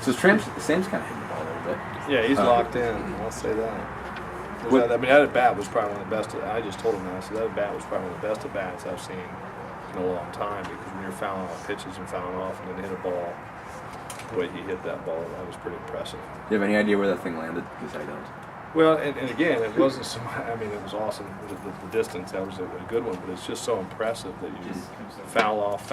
So Sam's kind of hitting the ball a little bit. Yeah, he's locked in. I'll say that. That at bat was probably one of the best. I just told him that. So that at bat was probably one of the best at bats I've seen in a long time, because when you're fouling off pitches and fouling off and then hit a ball the way he hit that ball, that was pretty impressive. Do you have any idea where that thing landed? Because I don't. Well, and again, it wasn't so much, I mean, it was awesome, the distance, that was a good one, but it's just so impressive that you just foul off,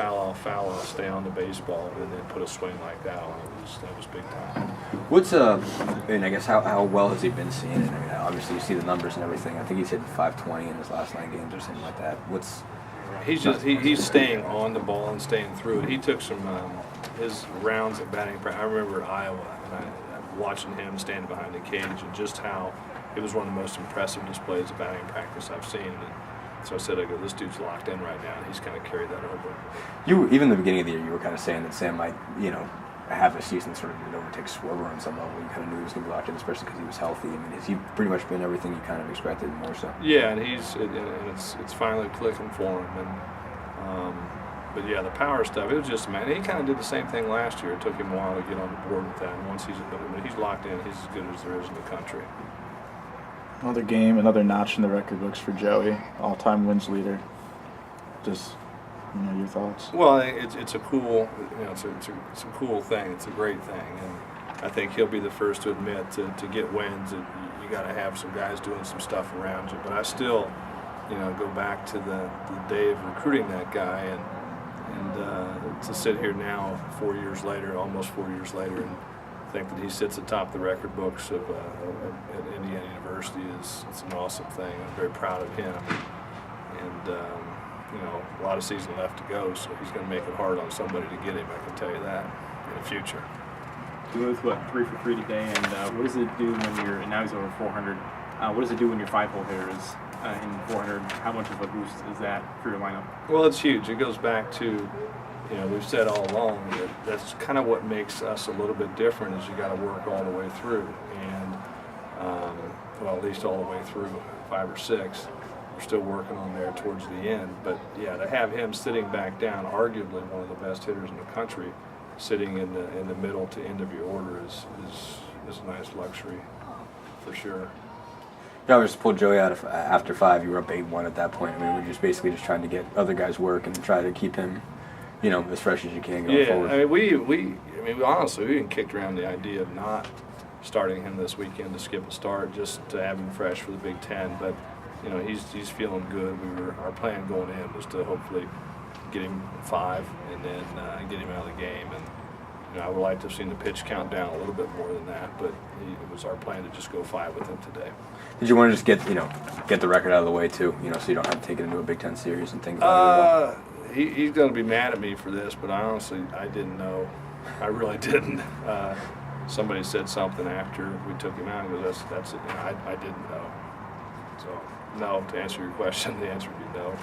stay on the baseball, and then put a swing like that on it. That was big time. What's, and I guess how well has he been seeing it? I mean, obviously you see the numbers and everything. I think he's hit 520 in his last 9 games or something like that. He's staying on the ball and staying through it. He took some, his rounds at batting practice. I remember at Iowa, and watching him stand behind the cage, and just how it was one of the most impressive displays of batting practice I've seen. And so I said, this dude's locked in right now, and he's kind of carried that over. Even in the beginning of the year, you were kind of saying that Sam might, have a season sort of overtake Schwarber on some level. You kind of knew he was going to be locked in, especially because he was healthy. I mean, has he pretty much been everything you kind of expected, more so? Yeah, and it's finally clicking for him. But yeah, the power stuff, it was just, man, he kind of did the same thing last year. It took him a while to get on board with that. And once he's locked in, he's as good as there is in the country. Another game, another notch in the record books for Joey, all-time wins leader. Just, your thoughts? Well, it's a cool, it's a cool thing. It's a great thing, and I think he'll be the first to admit to get wins. You got to have some guys doing some stuff around you. But I still, go back to the day of recruiting that guy, and to sit here now, almost 4 years later, and think that he sits atop the record books at Indiana University it's an awesome thing. I'm very proud of him, and a lot of season left to go, so he's going to make it hard on somebody to get him. I can tell you that in the future. You were 3 for 3 today, and what does it do when and now he's over 400? What does it do when your 5-hole hitter is in 400? How much of a boost is that for your lineup? Well, it's huge. It goes back to, we've said all along that that's kind of what makes us a little bit different, is you got to work all the way through, and at least all the way through 5 or 6. We're still working on there towards the end, but yeah, to have him sitting back down, arguably one of the best hitters in the country, sitting in the middle to end of your order is a nice luxury for sure. You always pulled Joey out after 5. You were up 8-1 at that point. I mean, we're just basically trying to get other guys work and try to keep him, as fresh as you can going forward. I mean, we honestly, we even kicked around the idea of not starting him this weekend to skip a start, just to have him fresh for the Big Ten. But he's feeling good. Our plan going in was to hopefully get him 5 and then get him out of the game. And I would like to have seen the pitch count down a little bit more than that, but it was our plan to just go 5 with him today. Did you want to just get the record out of the way too, so you don't have to take it into a Big Ten series and think about it? He's going to be mad at me for this, but honestly, I didn't know. I really didn't. Somebody said something after we took him out, and goes, that's it. I didn't know. So, no, to answer your question, the answer would be no,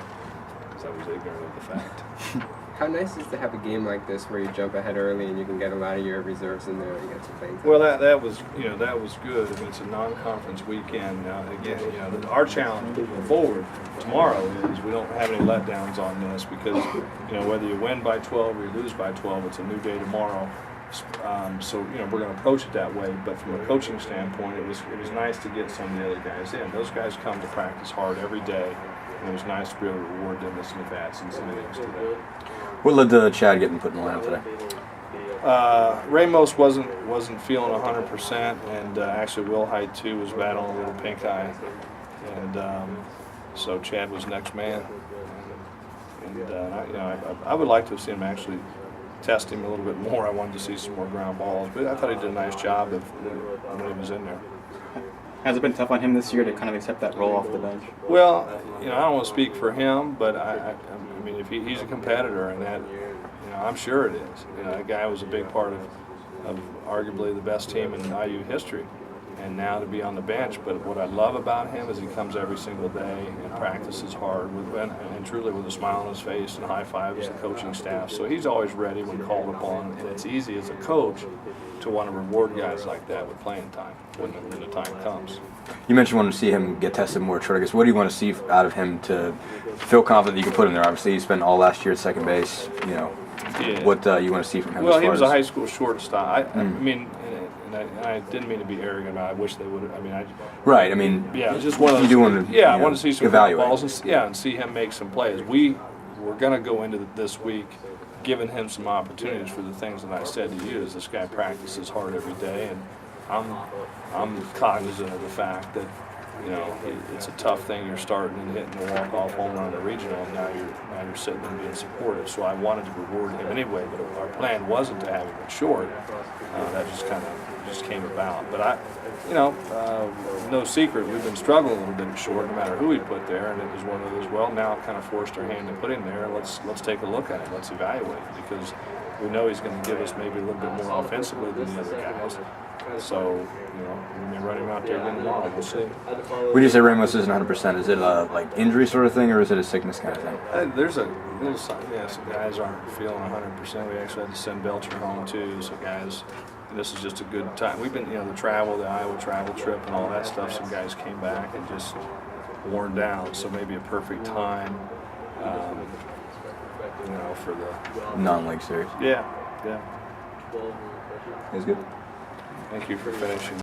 because I was ignorant of the fact. How nice is to have a game like this where you jump ahead early and you can get a lot of your reserves in there and you get some playing time? Well, that was good. I mean, it's a non-conference weekend. Now, again, our challenge moving forward tomorrow is we don't have any letdowns on this, because whether you win by 12 or you lose by 12, it's a new day tomorrow. So we're going to approach it that way. But from a coaching standpoint, it was nice to get some of the other guys in. Those guys come to practice hard every day, and it was nice to be able to reward them with some at-bats and some innings today. What led to Chad getting put in the lineup today? Ramos wasn't feeling 100%, and actually Will Hyde too was battling a little pink eye, and so Chad was next man. And I would like to have seen him actually test him a little bit more. I wanted to see some more ground balls, but I thought he did a nice job when he was in there. Has it been tough on him this year to kind of accept that role off the bench? Well, I don't want to speak for him, but I mean, if he's a competitor, and that, I'm sure it is. That guy was a big part of arguably the best team in IU history, and now to be on the bench. But what I love about him is he comes every single day and practices hard and truly with a smile on his face and high fives the coaching staff. So he's always ready when called upon, and it's easy as a coach to want to reward guys like that with playing time when the time comes. You mentioned wanting to see him get tested more. I guess, what do you want to see out of him to feel confident that you can put him there? Obviously, he spent all last year at second base. Yeah. what you want to see from him. Well, as he far was a as, high school shortstop. I Mm. mean, and I didn't mean to be arrogant about it. I wish they would have. I mean, right. I mean, yeah, it's just one of those. you do want to, yeah, I you know, want to see some evaluate. balls and see him make some plays. We're going to go into this week giving him some opportunities for the things that I said to you. Is this guy practices hard every day, and I'm cognizant of the fact that, you know, it's a tough thing. You're starting and hitting a walk-off home run in the regional, and now you're sitting and being supportive. So I wanted to reward him anyway, but our plan wasn't to have him at short. That just came about. But no secret, we've been struggling a little bit at short, no matter who we put there, and it was one of those. Well, now it kind of forced our hand to put him there. Let's take a look at him. Let's evaluate him, because we know he's going to give us maybe a little bit more offensively than the other guys. So, you know, we may run him out there again tomorrow. We'll see. When you say Ramos isn't 100%, is it a like injury sort of thing, or is it a sickness kind of thing? There's a little sign. Yeah, some guys aren't feeling 100%. We actually had to send Belcher home too. So guys, this is just a good time. We've been, you know, the Iowa travel trip and all that stuff. Some guys came back and just worn down. So maybe a perfect time, you know, for the Non-league series. yeah. That's good. Thank you for finishing.